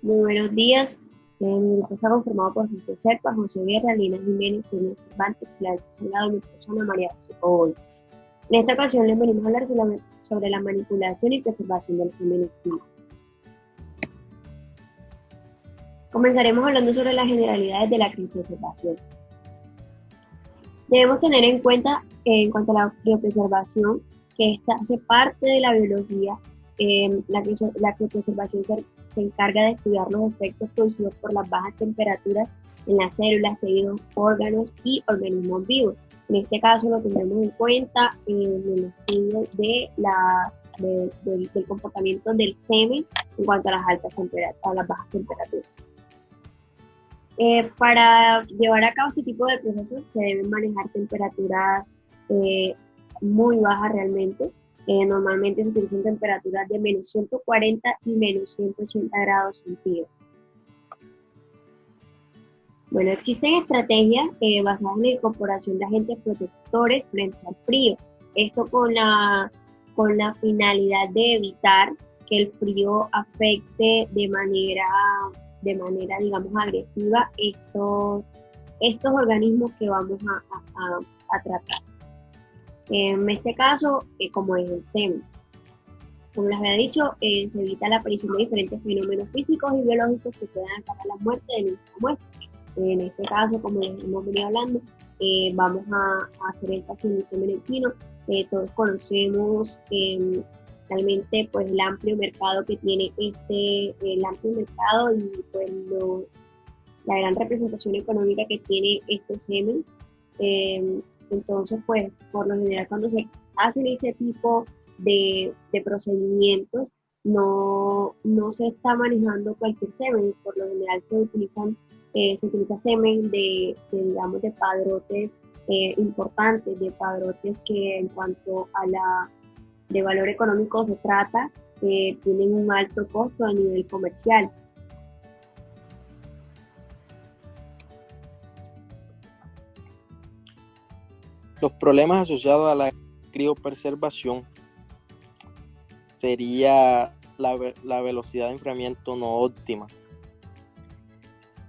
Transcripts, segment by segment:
Muy buenos días. Mi grupo está conformado por José Serpa, José Guerra, Lina Jiménez, Sonia Cervantes, Claudio Salgado, mi persona, María José Coboy. En esta ocasión les venimos a hablar sobre la manipulación y preservación del semen equino. Comenzaremos hablando sobre las generalidades de la criopreservación. Debemos tener en cuenta, en cuanto a la criopreservación, que esta hace parte de la biología. La criopreservación se encarga de estudiar los efectos producidos por las bajas temperaturas en las células, tejidos, órganos y organismos vivos. En este caso lo tendremos en cuenta en el estudio del comportamiento del semen en cuanto a las bajas temperaturas. Para llevar a cabo este tipo de procesos se deben manejar temperaturas muy bajas realmente. Normalmente se utilizan temperaturas de menos 140 y menos 180 grados centígrados. Bueno, existen estrategias basadas en la incorporación de agentes protectores frente al frío. Esto con la finalidad de evitar que el frío afecte de manera, digamos, agresiva estos organismos que vamos a tratar. En este caso, como es el semen. Como les había dicho, se evita la aparición de diferentes fenómenos físicos y biológicos que puedan acabar la muerte de nuestra muestra. En este caso, como les hemos venido hablando, vamos a hacer énfasis en el semen equino. Todos conocemos realmente pues el amplio mercado que tiene el amplio mercado y pues la gran representación económica que tiene este semen. Entonces, pues, por lo general, cuando se hacen este tipo de procedimientos, no se está manejando cualquier semen. Por lo general se utiliza semen digamos, de padrotes importantes, de padrotes que en cuanto de valor económico se trata, tienen un alto costo a nivel comercial. Los problemas asociados a la criopreservación sería la velocidad de enfriamiento no óptima,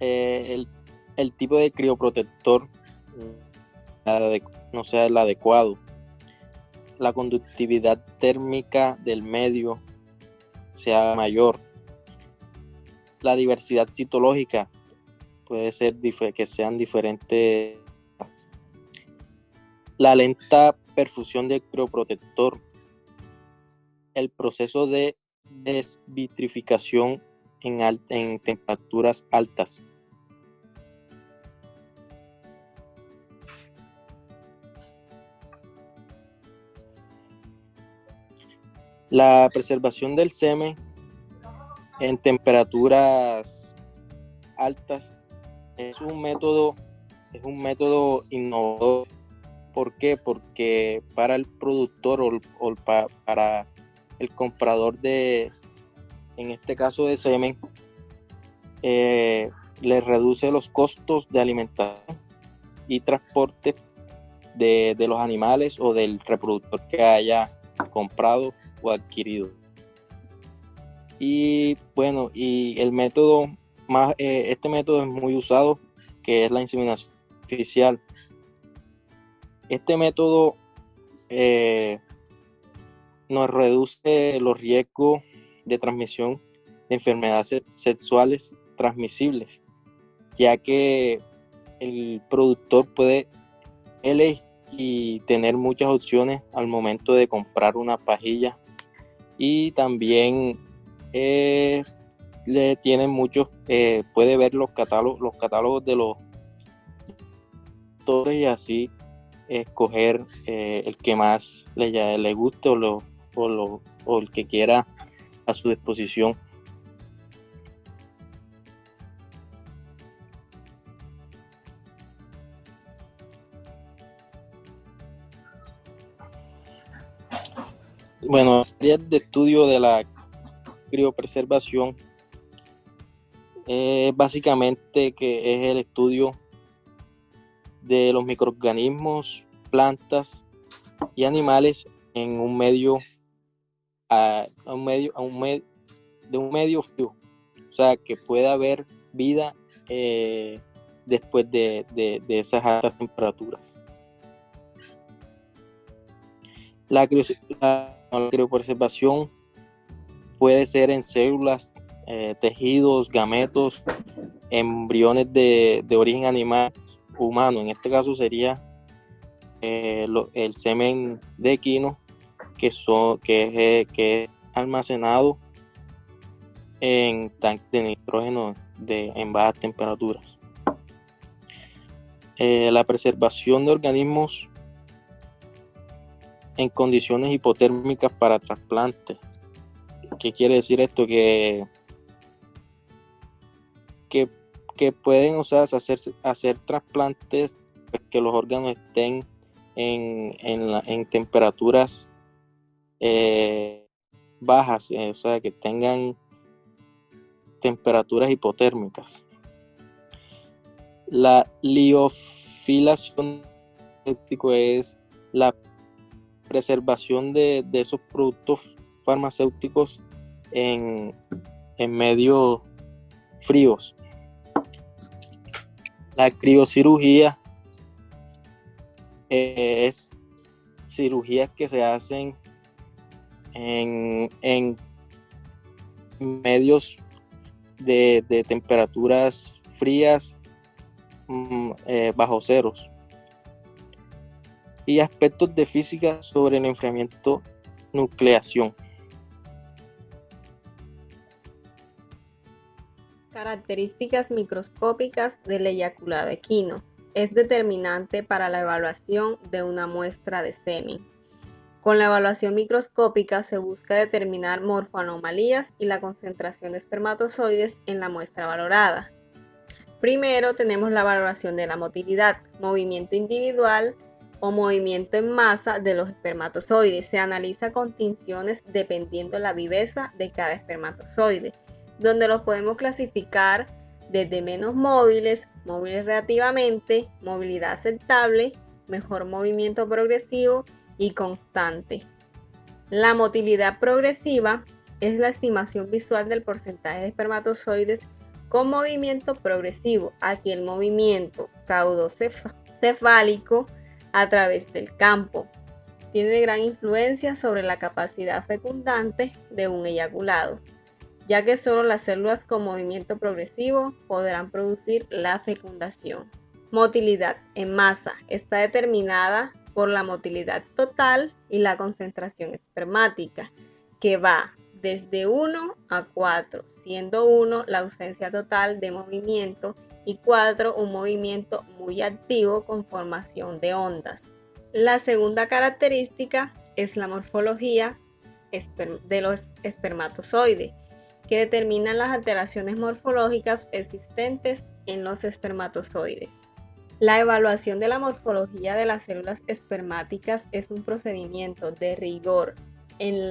el tipo de crioprotector no sea el adecuado, la conductividad térmica del medio sea mayor, la diversidad citológica puede ser que sean diferentes, la lenta perfusión del crioprotector, el proceso de desvitrificación en temperaturas altas. La preservación del semen en temperaturas altas es un método innovador. ¿Por qué? Porque para el productor o para el comprador en este caso de semen, le reduce los costos de alimentación y transporte de los animales o del reproductor que haya comprado o adquirido. Y bueno, y el método este método es muy usado, que es la inseminación artificial. Este método nos reduce los riesgos de transmisión de enfermedades sexuales transmisibles, ya que el productor puede elegir y tener muchas opciones al momento de comprar una pajilla, y también le tienen muchos, puede ver los catálogos de los productores y así escoger el que más le guste o el que quiera a su disposición. Bueno, las áreas de estudio de la criopreservación básicamente que es el estudio de los microorganismos, plantas y animales en un medio frío, o sea, que pueda haber vida después de esas altas temperaturas. La criopreservación puede ser en células, tejidos, gametos, embriones de origen animal, humano. En este caso sería el semen de equino, que es almacenado en tanques de nitrógeno en bajas temperaturas. La preservación de organismos en condiciones hipotérmicas para trasplante. ¿Qué quiere decir esto? Que pueden, o sea, hacer trasplantes, que los órganos estén en temperaturas bajas, o sea, que tengan temperaturas hipotérmicas. La liofilación es la preservación de esos productos farmacéuticos en medios fríos. La criocirugía es cirugías que se hacen en medios de temperaturas frías, bajo ceros. Y aspectos de física sobre el enfriamiento, nucleación. Características microscópicas del eyaculado equino. Es determinante para la evaluación de una muestra de semen. Con la evaluación microscópica se busca determinar morfoanomalías y la concentración de espermatozoides en la muestra valorada. Primero tenemos la valoración de la motilidad, movimiento individual o movimiento en masa de los espermatozoides. Se analiza con tinciones dependiendo de la viveza de cada espermatozoide, donde los podemos clasificar desde menos móviles, móviles relativamente, movilidad aceptable, mejor movimiento progresivo y constante. La motilidad progresiva es la estimación visual del porcentaje de espermatozoides con movimiento progresivo, aquí el movimiento caudocefálico a través del campo tiene gran influencia sobre la capacidad fecundante de un eyaculado, ya que solo las células con movimiento progresivo podrán producir la fecundación. Motilidad en masa está determinada por la motilidad total y la concentración espermática, que va desde 1 a 4, siendo 1 la ausencia total de movimiento y 4 un movimiento muy activo con formación de ondas. La segunda característica es la morfología de los espermatozoides, que determinan las alteraciones morfológicas existentes en los espermatozoides. La evaluación de la morfología de las células espermáticas es un procedimiento de rigor en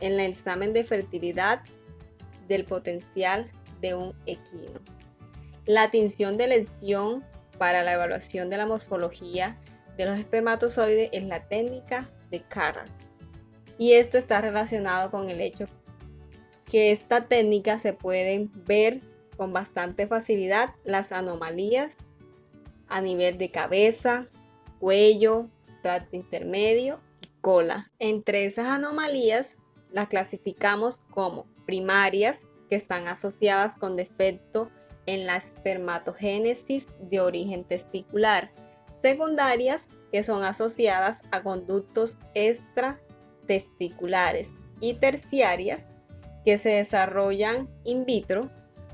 el examen de fertilidad del potencial de un equino. La tinción de elección para la evaluación de la morfología de los espermatozoides es la técnica de Karras, y esto está relacionado con el hecho que esta técnica se pueden ver con bastante facilidad las anomalías a nivel de cabeza, cuello, tracto intermedio y cola. Entre esas anomalías las clasificamos como primarias, que están asociadas con defecto en la espermatogénesis de origen testicular, secundarias, que son asociadas a conductos extratesticulares, y terciarias, que se desarrollan in vitro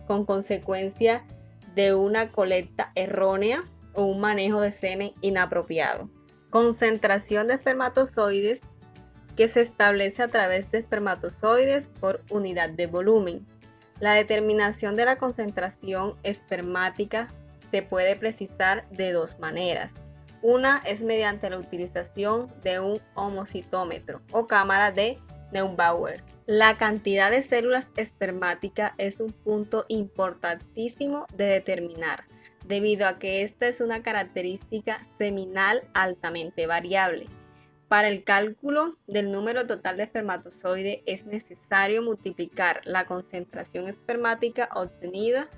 con consecuencia de una colecta errónea o un manejo de semen inapropiado. Concentración de espermatozoides, que se establece a través de espermatozoides por unidad de volumen. La determinación de la concentración espermática se puede precisar de dos maneras. Una es mediante la utilización de un homocitómetro o cámara de Neubauer. La cantidad de células espermáticas es un punto importantísimo de determinar, debido a que esta es una característica seminal altamente variable. Para el cálculo del número total de espermatozoides es necesario multiplicar la concentración espermática obtenida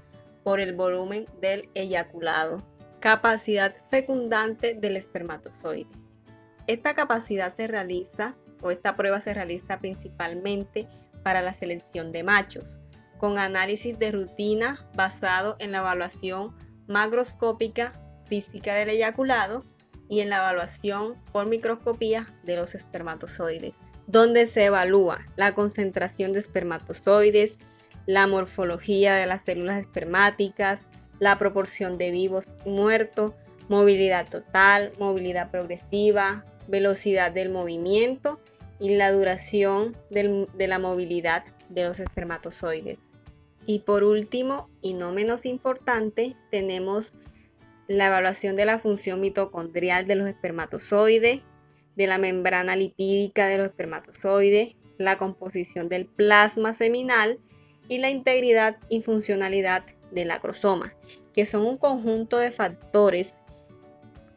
por el volumen del eyaculado. Capacidad fecundante del espermatozoide. Esta prueba se realiza principalmente para la selección de machos, con análisis de rutina basado en la evaluación macroscópica física del eyaculado y en la evaluación por microscopía de los espermatozoides, donde se evalúa la concentración de espermatozoides, la morfología de las células espermáticas, la proporción de vivos y muertos, movilidad total, movilidad progresiva, velocidad del movimiento y la duración de la movilidad de los espermatozoides. Y por último, y no menos importante, tenemos la evaluación de la función mitocondrial de los espermatozoides, de la membrana lipídica de los espermatozoides, la composición del plasma seminal y la integridad y funcionalidad del acrosoma, que son un conjunto de factores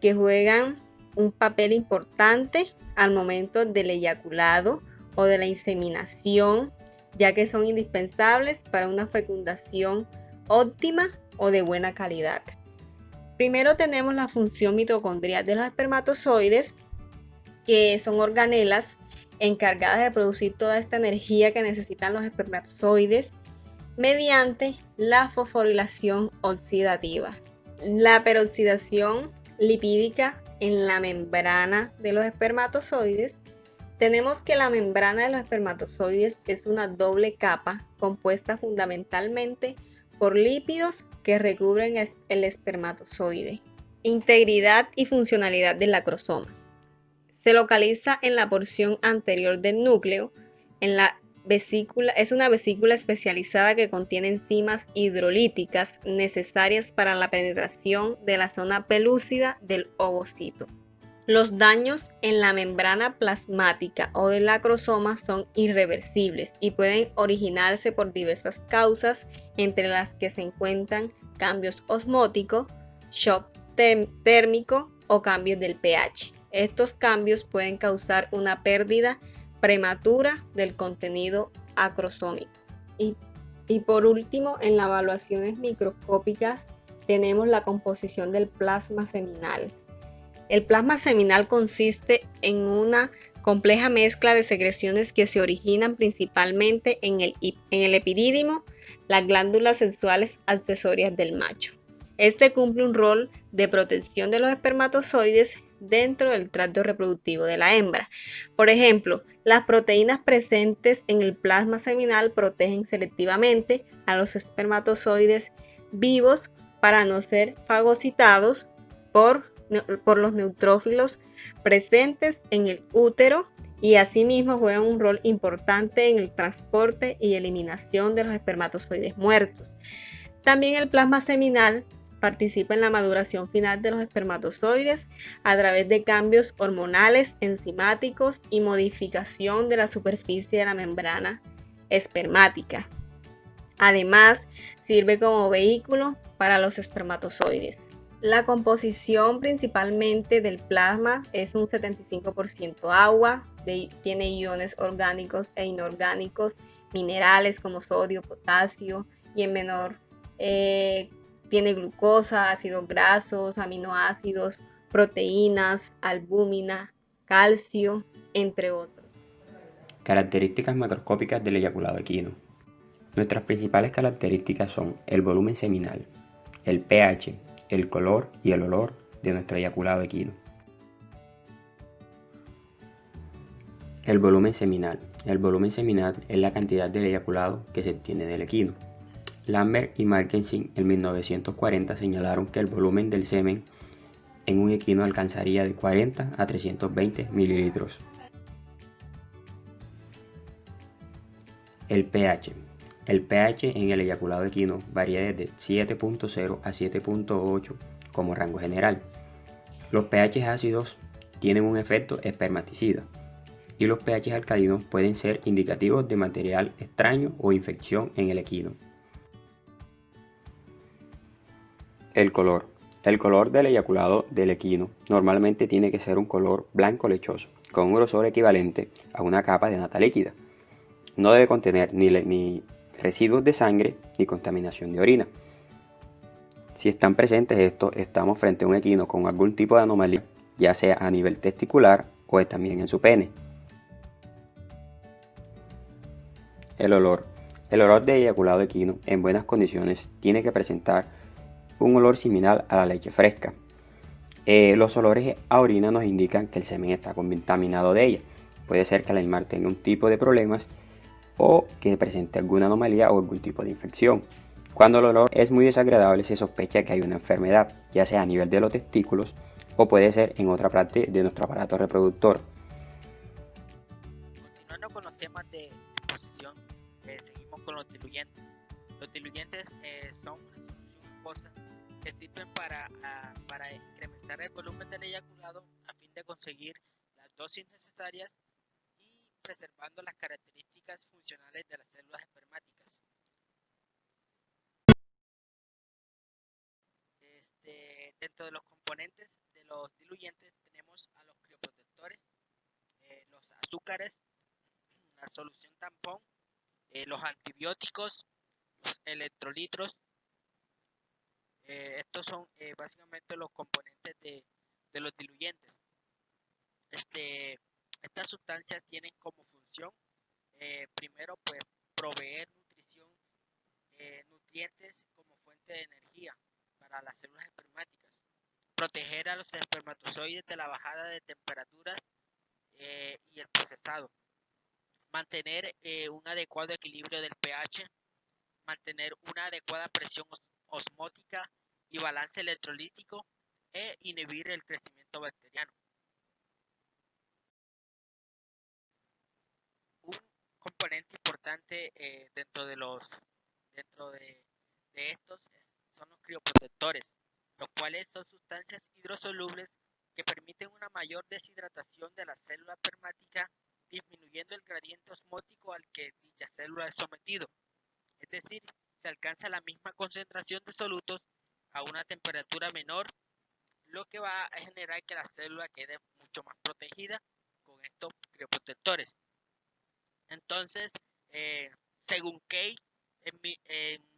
que juegan un papel importante al momento del eyaculado o de la inseminación, ya que son indispensables para una fecundación óptima o de buena calidad. Primero tenemos la función mitocondrial de los espermatozoides, que son organelas encargadas de producir toda esta energía que necesitan los espermatozoides mediante la fosforilación oxidativa. La peroxidación lipídica en la membrana de los espermatozoides. Tenemos que la membrana de los espermatozoides es una doble capa compuesta fundamentalmente por lípidos que recubren el espermatozoide. Integridad y funcionalidad del acrosoma. Se localiza en la porción anterior del núcleo, en la vesícula. Es una vesícula especializada que contiene enzimas hidrolíticas necesarias para la penetración de la zona pelúcida del ovocito. Los daños en la membrana plasmática o del acrosoma son irreversibles y pueden originarse por diversas causas, entre las que se encuentran cambios osmóticos, shock térmico o cambios del pH. Estos cambios pueden causar una pérdida prematura del contenido acrosómico. Y por último, en las evaluaciones microscópicas tenemos la composición del plasma seminal. El plasma seminal consiste en una compleja mezcla de secreciones que se originan principalmente en el epidídimo, las glándulas sexuales accesorias del macho. Este cumple un rol de protección de los espermatozoides dentro del tracto reproductivo de la hembra. Por ejemplo, las proteínas presentes en el plasma seminal protegen selectivamente a los espermatozoides vivos para no ser fagocitados por los neutrófilos presentes en el útero, y asimismo juegan un rol importante en el transporte y eliminación de los espermatozoides muertos. También el plasma seminal participa en la maduración final de los espermatozoides a través de cambios hormonales, enzimáticos y modificación de la superficie de la membrana espermática. Además, sirve como vehículo para los espermatozoides. La composición principalmente del plasma es un 75% agua, tiene iones orgánicos e inorgánicos, minerales como sodio, potasio, y en menor tiene glucosa, ácidos grasos, aminoácidos, proteínas, albúmina, calcio, entre otros. Características macroscópicas del eyaculado equino. Nuestras principales características son el volumen seminal, el pH, el color y el olor de nuestro eyaculado equino. El volumen seminal. El volumen seminal es la cantidad del eyaculado que se obtiene del equino. Lambert y Markensin en 1940 señalaron que el volumen del semen en un equino alcanzaría de 40 a 320 mililitros. El pH. El pH en el eyaculado equino varía desde 7.0 a 7.8 como rango general. Los pH ácidos tienen un efecto espermaticida y los pH alcalinos pueden ser indicativos de material extraño o infección en el equino. El color. El color del eyaculado del equino normalmente tiene que ser un color blanco lechoso, con un grosor equivalente a una capa de nata líquida. No debe contener ni residuos de sangre ni contaminación de orina. Si están presentes estos, estamos frente a un equino con algún tipo de anomalía, ya sea a nivel testicular o también en su pene. El olor. El olor de eyaculado equino en buenas condiciones tiene que presentar un olor similar a la leche fresca. Los olores a orina nos indican que el semen está contaminado de ella. Puede ser que el animal tenga un tipo de problemas o que presente alguna anomalía o algún tipo de infección. Cuando el olor es muy desagradable, se sospecha que hay una enfermedad, ya sea a nivel de los testículos o puede ser en otra parte de nuestro aparato reproductor. Continuando con los temas de exposición, seguimos con los diluyentes. Los diluyentes son una solución acuosa que sirven para incrementar el volumen del eyaculado a fin de conseguir las dosis necesarias y preservando las características funcionales de las células espermáticas. Dentro de los componentes de los diluyentes tenemos a los crioprotectores, los azúcares, la solución tampón, los antibióticos, los electrolitos. Estos son básicamente los componentes de los diluyentes. Estas sustancias tienen como función, primero, pues proveer nutrientes como fuente de energía para las células espermáticas, proteger a los espermatozoides de la bajada de temperaturas y el procesado, mantener un adecuado equilibrio del pH, mantener una adecuada presión osmótica y balance electrolítico e inhibir el crecimiento bacteriano. Un componente importante dentro de estos son los crioprotectores, los cuales son sustancias hidrosolubles que permiten una mayor deshidratación de la célula espermática, disminuyendo el gradiente osmótico al que dicha célula es sometido. Es decir, se alcanza la misma concentración de solutos a una temperatura menor, lo que va a generar que la célula quede mucho más protegida con estos crioprotectores. Entonces, según Kay, en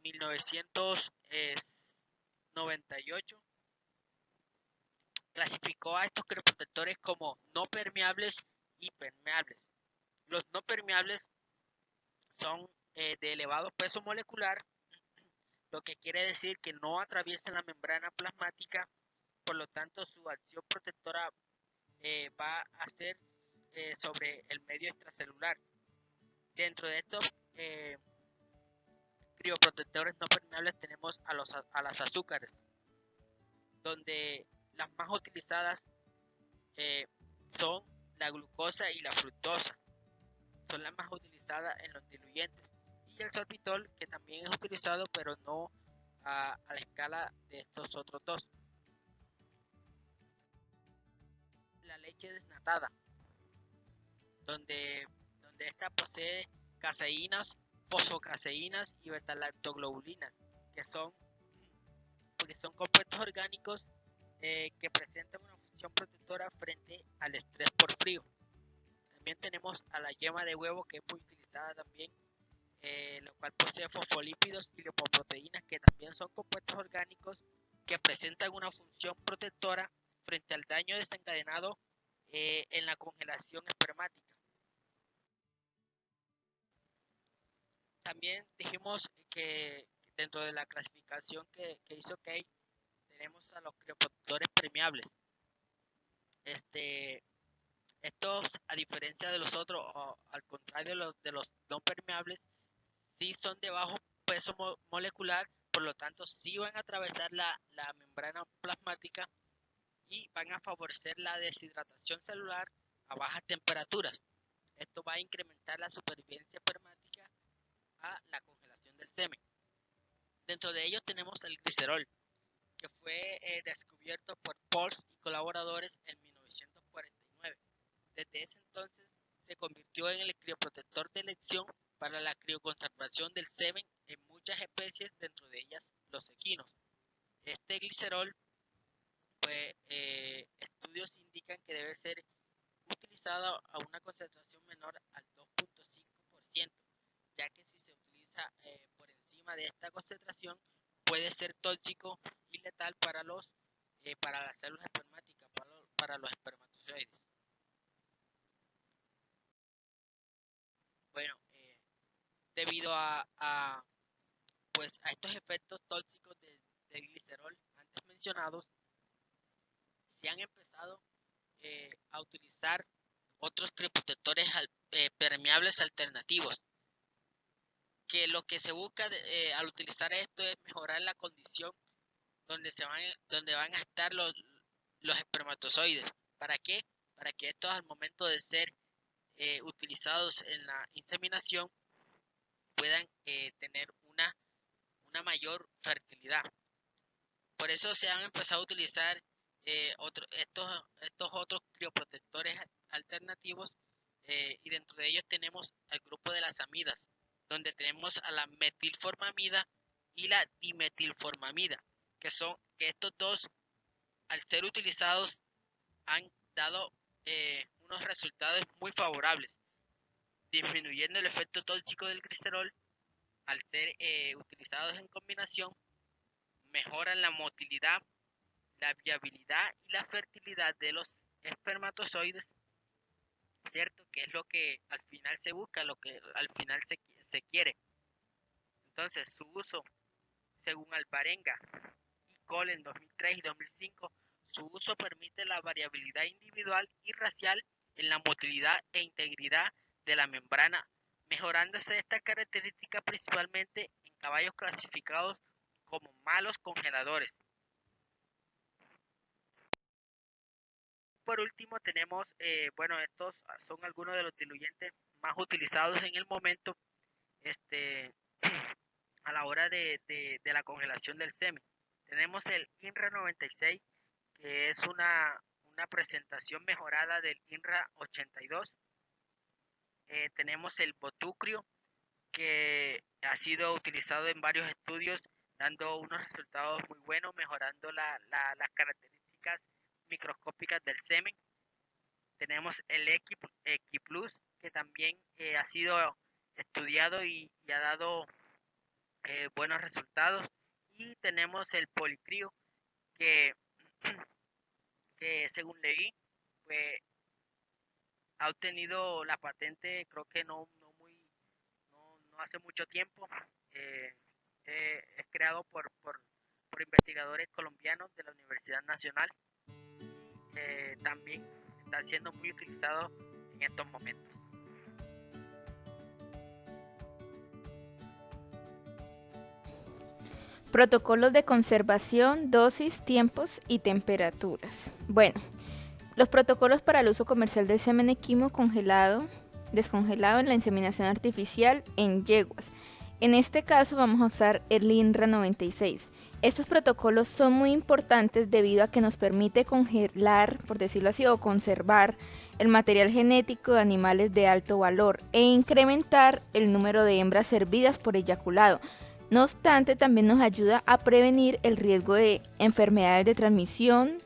1998, clasificó a estos crioprotectores como no permeables y permeables. Los no permeables son de elevado peso molecular, lo que quiere decir que no atraviesan la membrana plasmática, por lo tanto su acción protectora va a ser sobre el medio extracelular. Dentro de estos crioprotectores no permeables tenemos a las azúcares, donde las más utilizadas son la glucosa y la fructosa, son las más utilizadas en los diluyentes, y el sorbitol, que también es utilizado pero no a la escala de estos otros dos. La leche desnatada, donde esta posee caseínas, fosfocaseínas y beta-lactoglobulinas, que son compuestos orgánicos que presentan una función protectora frente al estrés por frío. También tenemos a la yema de huevo, que es muy utilizada también, lo cual posee fosfolípidos y lipoproteínas, que también son compuestos orgánicos que presentan una función protectora frente al daño desencadenado en la congelación espermática. También dijimos que dentro de la clasificación que hizo Kay, tenemos a los crioprotectores permeables. Estos, a diferencia de los otros, o al contrario de los no permeables, sí son de bajo peso molecular, por lo tanto sí van a atravesar la membrana plasmática y van a favorecer la deshidratación celular a bajas temperaturas. Esto va a incrementar la supervivencia espermática a la congelación del semen. Dentro de ellos tenemos el glicerol, que fue descubierto por Pauls y colaboradores en 1949. Desde ese entonces se convirtió en el crioprotector de elección para la crioconservación del semen en muchas especies, dentro de ellas los equinos. Este glicerol, pues, estudios indican que debe ser utilizado utilizado a una concentración menor al 2.5%, ya que si se utiliza por encima de esta concentración puede ser tóxico y letal para las células espermáticas, para los espermatozoides. Bueno, debido pues, a estos efectos tóxicos del glicerol antes mencionados, se han empezado a utilizar otros crioprotectores permeables alternativos, que lo que se busca al utilizar esto es mejorar la condición donde van a estar los espermatozoides. ¿Para qué? Para que estos al momento de ser utilizados en la inseminación puedan tener una mayor fertilidad. Por eso se han empezado a utilizar estos otros crioprotectores alternativos, y dentro de ellos tenemos el grupo de las amidas, donde tenemos a la metilformamida y la dimetilformamida, que estos dos, al ser utilizados, han dado unos resultados muy favorables, disminuyendo el efecto tóxico del glicerol. Al ser utilizados en combinación, mejoran la motilidad, la viabilidad y la fertilidad de los espermatozoides, ¿cierto? Que es lo que al final se busca, lo que al final se quiere. Entonces, su uso, según Alvarenga y Cole en 2003 y 2005, su uso permite la variabilidad individual y racial en la motilidad e integridad de la membrana, mejorándose esta característica principalmente en caballos clasificados como malos congeladores. Por último tenemos, estos son algunos de los diluyentes más utilizados en el momento a la hora de la congelación del semen. Tenemos el INRA 96, que es una presentación mejorada del INRA 82. Tenemos el Botucrio, que ha sido utilizado en varios estudios, dando unos resultados muy buenos, mejorando las características microscópicas del semen. Tenemos el Equiplus, que también ha sido estudiado y ha dado buenos resultados. Y tenemos el Policrio, que según leí, pues, ha obtenido la patente, creo que no hace mucho tiempo. Es creado por investigadores colombianos de la Universidad Nacional. También está siendo muy utilizado en estos momentos. Protocolos de conservación, dosis, tiempos y temperaturas. Bueno, los protocolos para el uso comercial del semen equino descongelado en la inseminación artificial en yeguas. En este caso vamos a usar el INRA 96. Estos protocolos son muy importantes debido a que nos permite congelar, por decirlo así, o conservar el material genético de animales de alto valor e incrementar el número de hembras servidas por eyaculado. No obstante, también nos ayuda a prevenir el riesgo de enfermedades de transmisión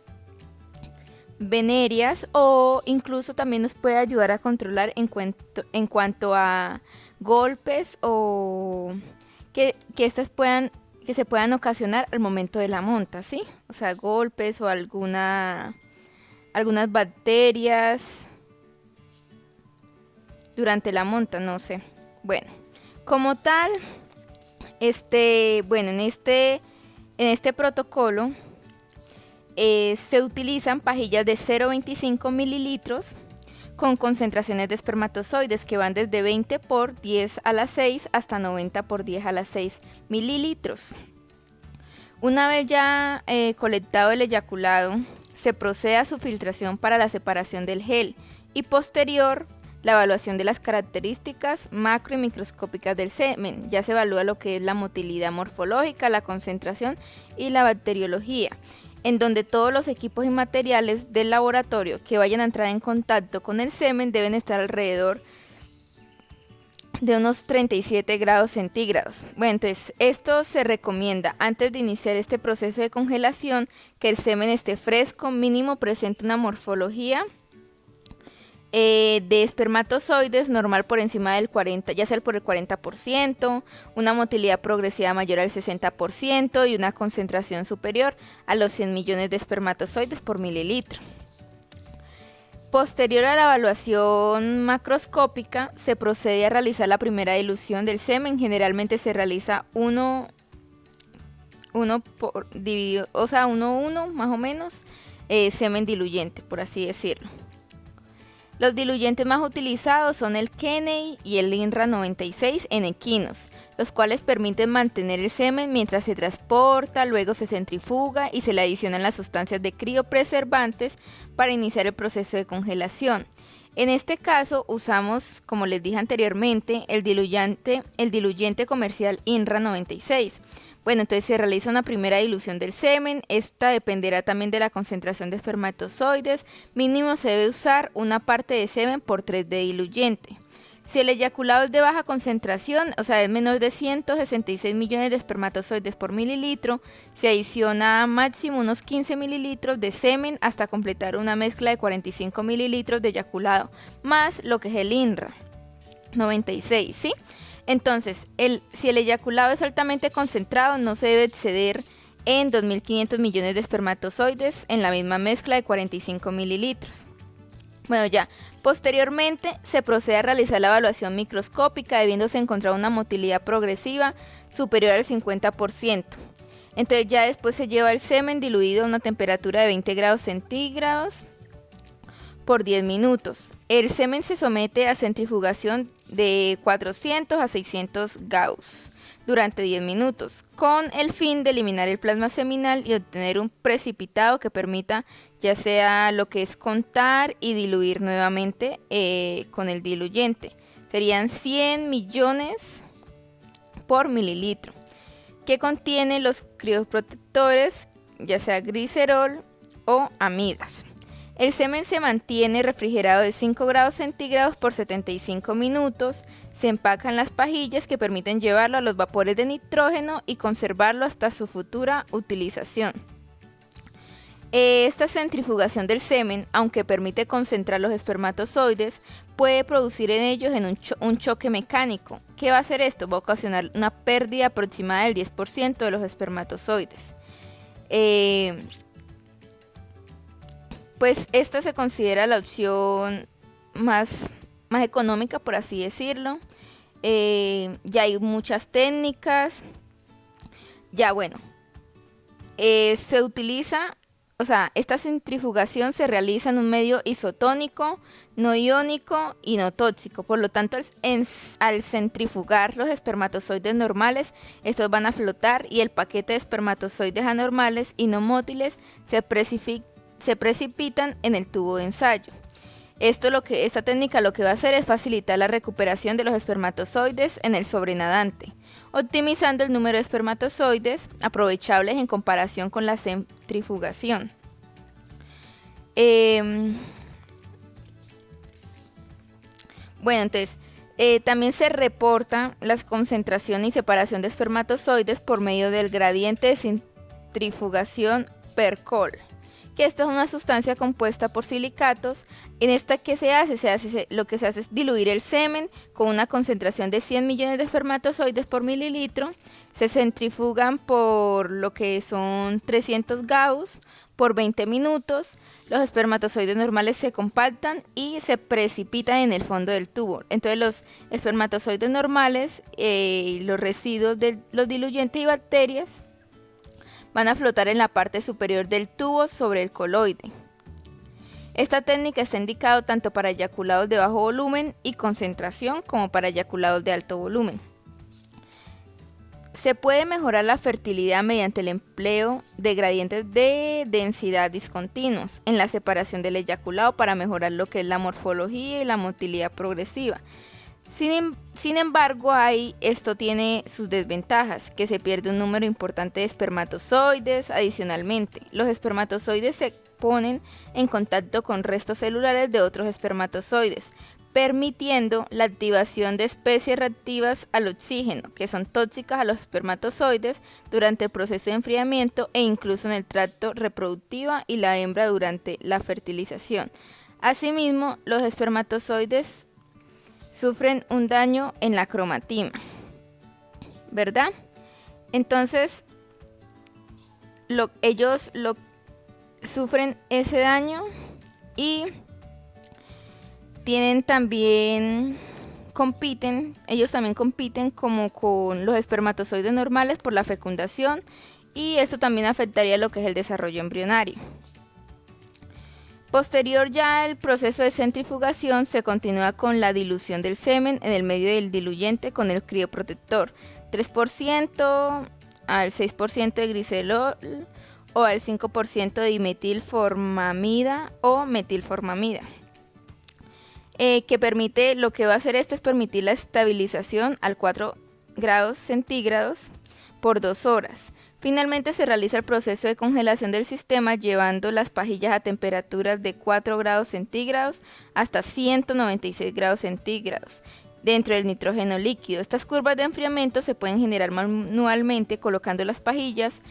venéreas, o incluso también nos puede ayudar a controlar en cuanto a golpes o que se puedan ocasionar al momento de la monta, ¿sí? O sea, golpes o algunas bacterias durante la monta, no sé. Bueno, como tal, en este protocolo se utilizan pajillas de 0,25 mililitros con concentraciones de espermatozoides que van desde 20 por 10 a la 6 hasta 90 por 10 a la 6 mililitros. Una vez ya colectado el eyaculado, se procede a su filtración para la separación del gel y posterior la evaluación de las características macro y microscópicas del semen. Ya se evalúa lo que es la motilidad morfológica, la concentración y la bacteriología, en donde todos los equipos y materiales del laboratorio que vayan a entrar en contacto con el semen deben estar alrededor de unos 37 grados centígrados. Bueno, entonces esto se recomienda antes de iniciar este proceso de congelación, que el semen esté fresco, mínimo presente una morfología De espermatozoides normal por encima del 40, ya sea por el 40%, una motilidad progresiva mayor al 60% y una concentración superior a los 100 millones de espermatozoides por mililitro. Posterior a la evaluación macroscópica, se procede a realizar la primera dilución del semen. Generalmente se realiza 1 más o menos, semen diluyente, por así decirlo. Los diluyentes más utilizados son el Kenney y el INRA 96 en equinos, los cuales permiten mantener el semen mientras se transporta, luego se centrifuga y se le adicionan las sustancias de criopreservantes para iniciar el proceso de congelación. En este caso usamos, como les dije anteriormente, el diluyente comercial INRA 96. Bueno, entonces se realiza una primera dilución del semen. Esta dependerá también de la concentración de espermatozoides. Mínimo se debe usar una parte de semen por 3 de diluyente. Si el eyaculado es de baja concentración, o sea, es menor de 166 millones de espermatozoides por mililitro, se adiciona máximo unos 15 mililitros de semen hasta completar una mezcla de 45 mililitros de eyaculado, más lo que es el INRA 96, ¿sí? Entonces, si el eyaculado es altamente concentrado, no se debe exceder en 2.500 millones de espermatozoides en la misma mezcla de 45 mililitros. Bueno, ya, posteriormente se procede a realizar la evaluación microscópica, debiéndose encontrar una motilidad progresiva superior al 50%. Entonces ya después se lleva el semen diluido a una temperatura de 20 grados centígrados por 10 minutos. El semen se somete a centrifugación de 400 a 600 Gauss durante 10 minutos, con el fin de eliminar el plasma seminal y obtener un precipitado que permita ya sea lo que es contar y diluir nuevamente con el diluyente. Serían 100 millones por mililitro, que contiene los crioprotectores, ya sea glicerol o amidas. El semen se mantiene refrigerado de 5 grados centígrados por 75 minutos. Se empacan las pajillas que permiten llevarlo a los vapores de nitrógeno y conservarlo hasta su futura utilización. Esta centrifugación del semen, aunque permite concentrar los espermatozoides, puede producir en ellos un choque mecánico. ¿Qué va a hacer esto? Va a ocasionar una pérdida aproximada del 10% de los espermatozoides. Pues esta se considera la opción más económica, por así decirlo. Ya hay muchas técnicas. Ya bueno, se utiliza, o sea, esta centrifugación se realiza en un medio isotónico, no iónico y no tóxico. Por lo tanto, al centrifugar los espermatozoides normales, estos van a flotar y el paquete de espermatozoides anormales y no mótiles se precipitan en el tubo de ensayo. Esta técnica lo que va a hacer es facilitar la recuperación de los espermatozoides en el sobrenadante, optimizando el número de espermatozoides aprovechables en comparación con la centrifugación. Bueno, entonces también se reporta la concentración y separación de espermatozoides por medio del gradiente de centrifugación Percol, que esto es una sustancia compuesta por silicatos. En esta, ¿qué se hace? Lo que se hace es diluir el semen con una concentración de 100 millones de espermatozoides por mililitro. Se centrifugan por lo que son 300 Gauss por 20 minutos. Los espermatozoides normales se compactan y se precipitan en el fondo del tubo. Entonces los espermatozoides normales y los residuos de los diluyentes y bacterias van a flotar en la parte superior del tubo sobre el coloide. Esta técnica está indicada tanto para eyaculados de bajo volumen y concentración como para eyaculados de alto volumen. Se puede mejorar la fertilidad mediante el empleo de gradientes de densidad discontinuos en la separación del eyaculado para mejorar lo que es la morfología y la motilidad progresiva. Sin embargo, esto tiene sus desventajas, que se pierde un número importante de espermatozoides. Adicionalmente, los espermatozoides se ponen en contacto con restos celulares de otros espermatozoides, permitiendo la activación de especies reactivas al oxígeno, que son tóxicas a los espermatozoides durante el proceso de enfriamiento e incluso en el tracto reproductivo y la hembra durante la fertilización. Asimismo, los espermatozoides sufren un daño en la cromatina, ¿verdad? Entonces, ellos sufren ese daño y ellos también compiten como con los espermatozoides normales por la fecundación, y esto también afectaría lo que es el desarrollo embrionario. Posterior ya el proceso de centrifugación se continúa con la dilución del semen en el medio del diluyente con el crioprotector, 3% al 6% de glicerol o al 5% de dimetilformamida o metilformamida. Que permite, lo que va a hacer es permitir la estabilización al 4 grados centígrados por 2 horas. Finalmente se realiza el proceso de congelación del sistema llevando las pajillas a temperaturas de 4 grados centígrados hasta 196 grados centígrados dentro del nitrógeno líquido. Estas curvas de enfriamiento se pueden generar manualmente colocando las pajillas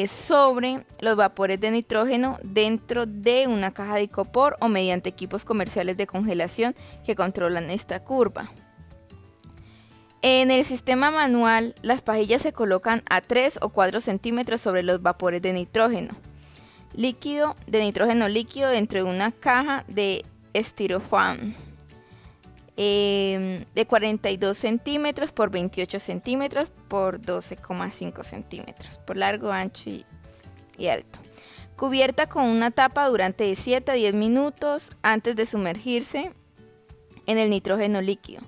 sobre los vapores de nitrógeno dentro de una caja de icopor o mediante equipos comerciales de congelación que controlan esta curva. En el sistema manual, las pajillas se colocan a 3 o 4 centímetros sobre los vapores de nitrógeno líquido dentro de una caja de estirofoam de 42 centímetros por 28 centímetros por 12,5 centímetros por largo, ancho y alto, cubierta con una tapa durante de 7 a 10 minutos antes de sumergirse en el nitrógeno líquido.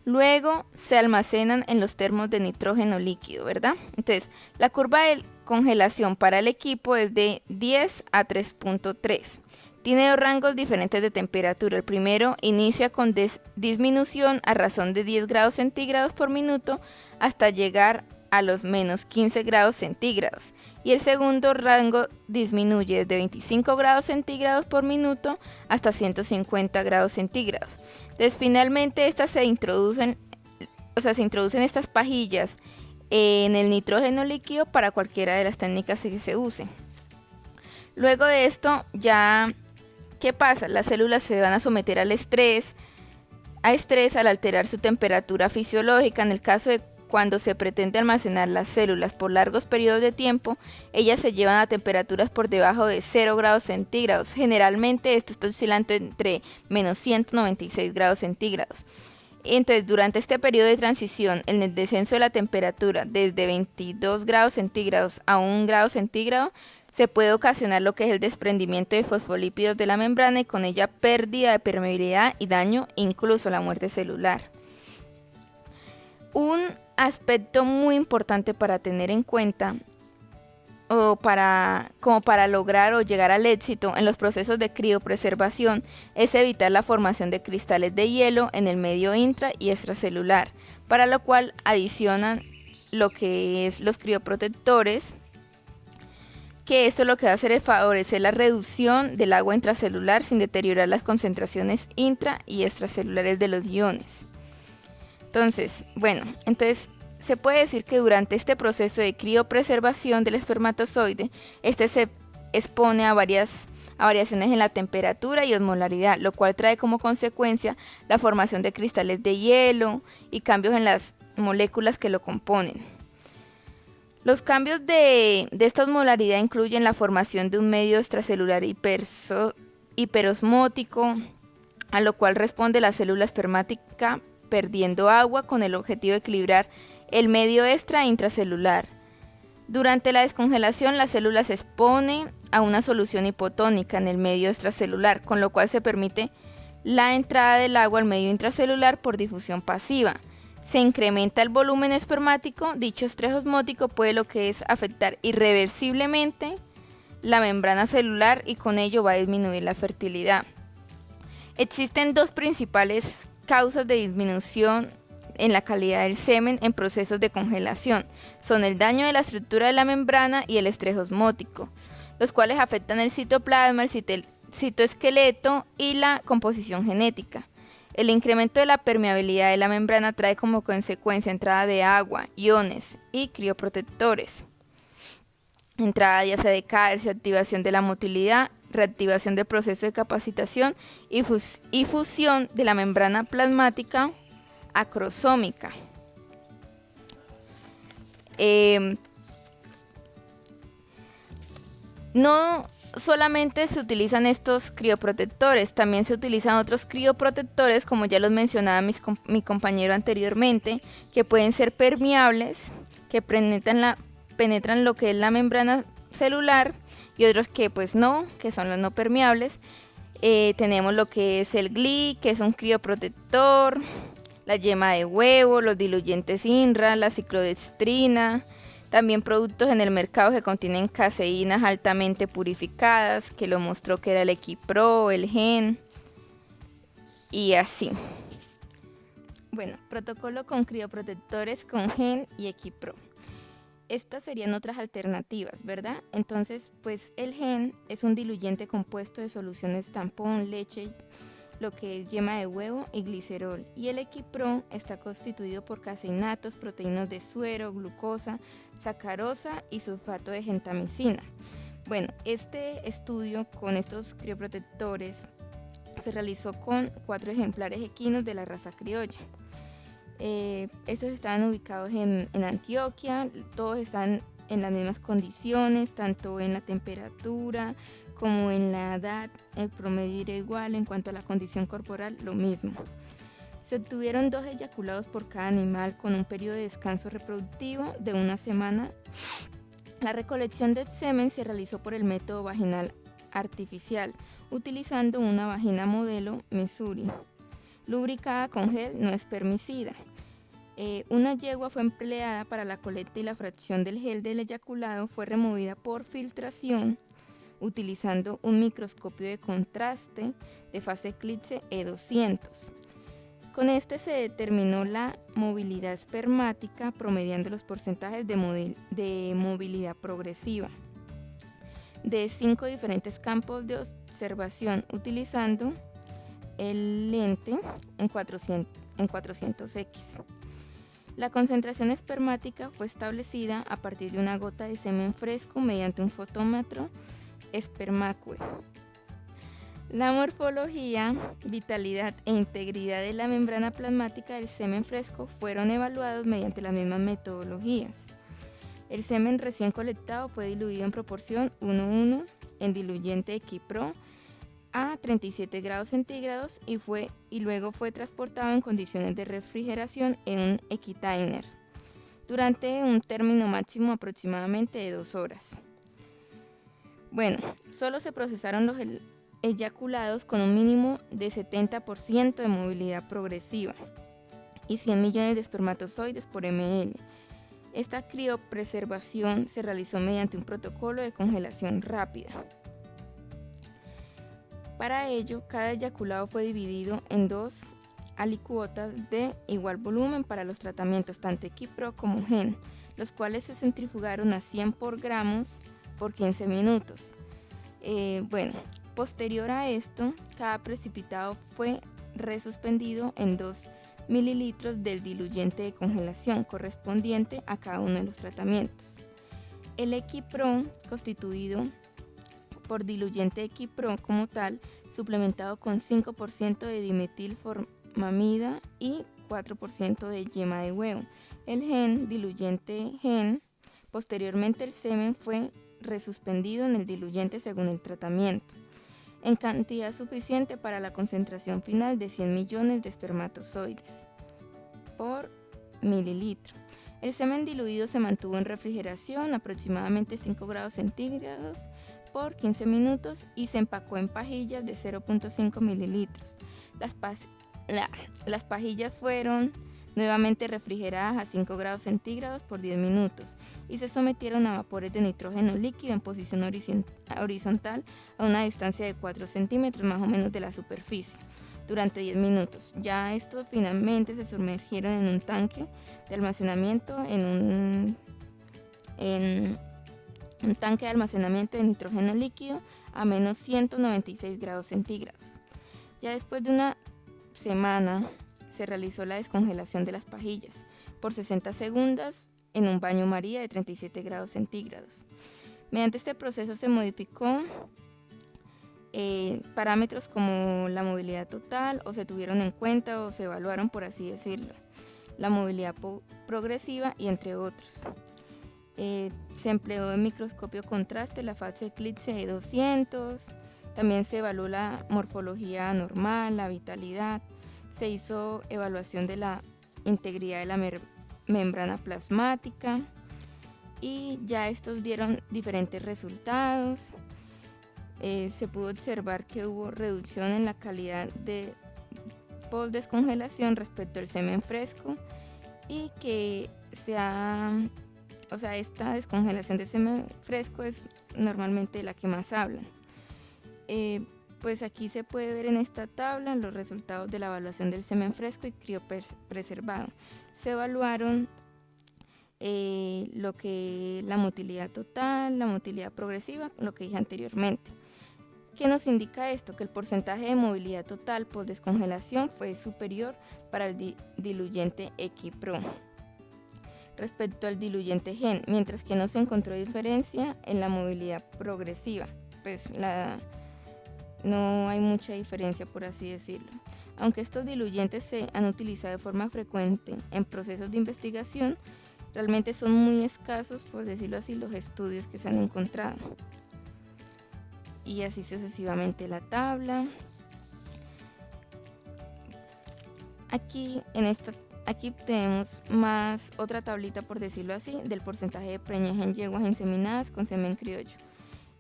Luego se almacenan en los termos de nitrógeno líquido, ¿verdad? Entonces, la curva de congelación para el equipo es de 10 a 3.3. Tiene 2 rangos diferentes de temperatura. El primero inicia con disminución a razón de 10 grados centígrados por minuto hasta llegar a los menos 15 grados centígrados. Y el segundo rango disminuye desde 25 grados centígrados por minuto hasta 150 grados centígrados. Entonces, finalmente se introducen estas pajillas en el nitrógeno líquido para cualquiera de las técnicas que se usen. Luego de esto, ya, ¿qué pasa? Las células se van a someter al estrés al alterar su temperatura fisiológica. En el caso de cuando se pretende almacenar las células por largos periodos de tiempo, ellas se llevan a temperaturas por debajo de 0 grados centígrados. Generalmente esto está oscilando entre menos 196 grados centígrados. Entonces, durante este periodo de transición, en el descenso de la temperatura desde 22 grados centígrados a 1 grado centígrado, se puede ocasionar lo que es el desprendimiento de fosfolípidos de la membrana y con ella pérdida de permeabilidad y daño, incluso la muerte celular. Un aspecto muy importante para tener en cuenta como para lograr o llegar al éxito en los procesos de criopreservación es evitar la formación de cristales de hielo en el medio intra y extracelular, para lo cual adicionan lo que es los crioprotectores, que esto lo que va a hacer es favorecer la reducción del agua intracelular sin deteriorar las concentraciones intra y extracelulares de los iones. Entonces, se puede decir que durante este proceso de criopreservación del espermatozoide, este se expone a variaciones en la temperatura y osmolaridad, lo cual trae como consecuencia la formación de cristales de hielo y cambios en las moléculas que lo componen. Los cambios de esta osmolaridad incluyen la formación de un medio extracelular hiperosmótico, a lo cual responde la célula espermática perdiendo agua con el objetivo de equilibrar el medio extra e intracelular. Durante la descongelación, la célula se expone a una solución hipotónica en el medio extracelular, con lo cual se permite la entrada del agua al medio intracelular por difusión pasiva. Se incrementa el volumen espermático. Dicho estrés osmótico puede lo que es afectar irreversiblemente la membrana celular y con ello va a disminuir la fertilidad. Existen 2 principales causas de disminución en la calidad del semen en procesos de congelación. Son el daño de la estructura de la membrana y el estrés osmótico, los cuales afectan el citoplasma, el citoesqueleto y la composición genética. El incremento de la permeabilidad de la membrana trae como consecuencia entrada de agua, iones y crioprotectores, entrada ya sea de calcio, activación de la motilidad reactivación del proceso de capacitación y fusión de la membrana plasmática acrosómica. No solamente se utilizan estos crioprotectores, también se utilizan otros crioprotectores, como ya los mencionaba mi compañero anteriormente, que pueden ser permeables, que penetran lo que es la membrana celular, y otros que pues no, que son los no permeables. Tenemos lo que es el GLI, que es un crioprotector, la yema de huevo, los diluyentes INRA, la ciclodextrina. También productos en el mercado que contienen caseínas altamente purificadas, que lo mostró que era el Equipro, el GEN y así. Bueno, protocolo con crioprotectores con GEN y Equipro. Estas serían otras alternativas, ¿verdad? Entonces, pues el GEN es un diluyente compuesto de soluciones tampón, leche, lo que es yema de huevo y glicerol, y el Equipro está constituido por caseinatos, proteínas de suero, glucosa, sacarosa y sulfato de gentamicina. Bueno, este estudio con estos crioprotectores se realizó con 4 ejemplares equinos de la raza criolla. Estos estaban ubicados en Antioquia, todos están en las mismas condiciones, tanto en la temperatura como en la edad. El promedio era igual, en cuanto a la condición corporal, lo mismo. Se obtuvieron 2 eyaculados por cada animal con un periodo de descanso reproductivo de 1 semana. La recolección del semen se realizó por el método vaginal artificial, utilizando una vagina modelo Missouri, lubricada con gel no espermicida. Una yegua fue empleada para la colecta y la fracción del gel del eyaculado fue removida por filtración utilizando un microscopio de contraste de fase eclipse E200. Con este se determinó la movilidad espermática promediando los porcentajes de movilidad progresiva de 5 diferentes campos de observación utilizando el lente en 400X. La concentración espermática fue establecida a partir de una gota de semen fresco mediante un fotómetro Spermacue. La morfología, vitalidad e integridad de la membrana plasmática del semen fresco fueron evaluados mediante las mismas metodologías. El semen recién colectado fue diluido en proporción 1:1 en diluyente Equipro a 37 grados centígrados y luego fue transportado en condiciones de refrigeración en un Equitainer durante un término máximo aproximadamente de 2 horas. Bueno, solo se procesaron los eyaculados con un mínimo de 70% de movilidad progresiva y 100 millones de espermatozoides por ml. Esta criopreservación se realizó mediante un protocolo de congelación rápida. Para ello, cada eyaculado fue dividido en 2 alicuotas de igual volumen para los tratamientos tanto Equipro como GEN, los cuales se centrifugaron a 100 por gramos por 15 minutos. Posterior a esto, cada precipitado fue resuspendido en 2 mililitros del diluyente de congelación correspondiente a cada uno de los tratamientos. El Equipro, constituido por diluyente Equipro como tal, suplementado con 5% de dimetilformamida y 4% de yema de huevo. El GEN, diluyente GEN. Posteriormente el semen fue resuspendido en el diluyente según el tratamiento, en cantidad suficiente para la concentración final de 100 millones de espermatozoides por mililitro. El semen diluido se mantuvo en refrigeración aproximadamente 5 grados centígrados por 15 minutos y se empacó en pajillas de 0.5 mililitros. Las pajillas fueron nuevamente refrigeradas a 5 grados centígrados por 10 minutos y se sometieron a vapores de nitrógeno líquido en posición horizontal a una distancia de 4 centímetros más o menos de la superficie durante 10 minutos. Ya estos finalmente se sumergieron en un tanque de almacenamiento en un tanque de almacenamiento de nitrógeno líquido a menos 196 grados centígrados. Ya después de una semana se realizó la descongelación de las pajillas por 60 segundos en un baño María de 37 grados centígrados. Mediante este proceso se modificó parámetros como la movilidad total o se tuvieron en cuenta o se evaluaron, por así decirlo, la movilidad progresiva y entre otros. Se empleó en microscopio contraste la fase eclipse de 200, también se evaluó la morfología anormal, la vitalidad, se hizo evaluación de la integridad de la membrana plasmática y ya estos dieron diferentes resultados. Se pudo observar que hubo reducción en la calidad de post descongelación respecto al semen fresco y que esta descongelación de semen fresco es normalmente la que más hablan. Pues aquí se puede ver en esta tabla los resultados de la evaluación del semen fresco y criopreservado. Se evaluaron lo que la motilidad total, la motilidad progresiva, lo que dije anteriormente. ¿Qué nos indica esto? Que el porcentaje de movilidad total post descongelación fue superior para el diluyente Equipro respecto al diluyente Gen, mientras que no se encontró diferencia en la movilidad progresiva. Pues no hay mucha diferencia, por así decirlo. Aunque estos diluyentes se han utilizado de forma frecuente en procesos de investigación, realmente son muy escasos, por decirlo así, los estudios que se han encontrado. Y así sucesivamente la tabla. Aquí tenemos más otra tablita, por decirlo así, del porcentaje de preñez en yeguas inseminadas con semen criollo.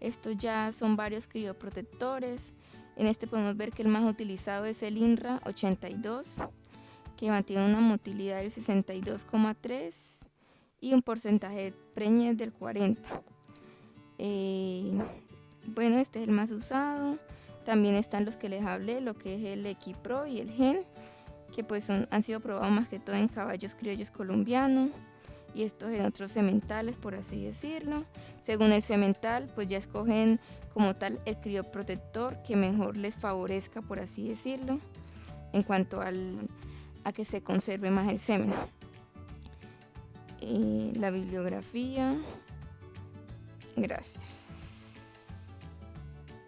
Estos ya son varios crioprotectores. En este podemos ver que el más utilizado es el INRA 82, que mantiene una motilidad del 62,3 y un porcentaje de preñez del 40. Bueno, este es el más usado. También están los que les hablé, lo que es el Equipro y el Gen, que pues han sido probados más que todo en caballos criollos colombianos y estos en otros sementales, por así decirlo. Según el semental, pues ya escogen como tal el crioprotector que mejor les favorezca, por así decirlo, en cuanto a que se conserve más el semen. La bibliografía. Gracias.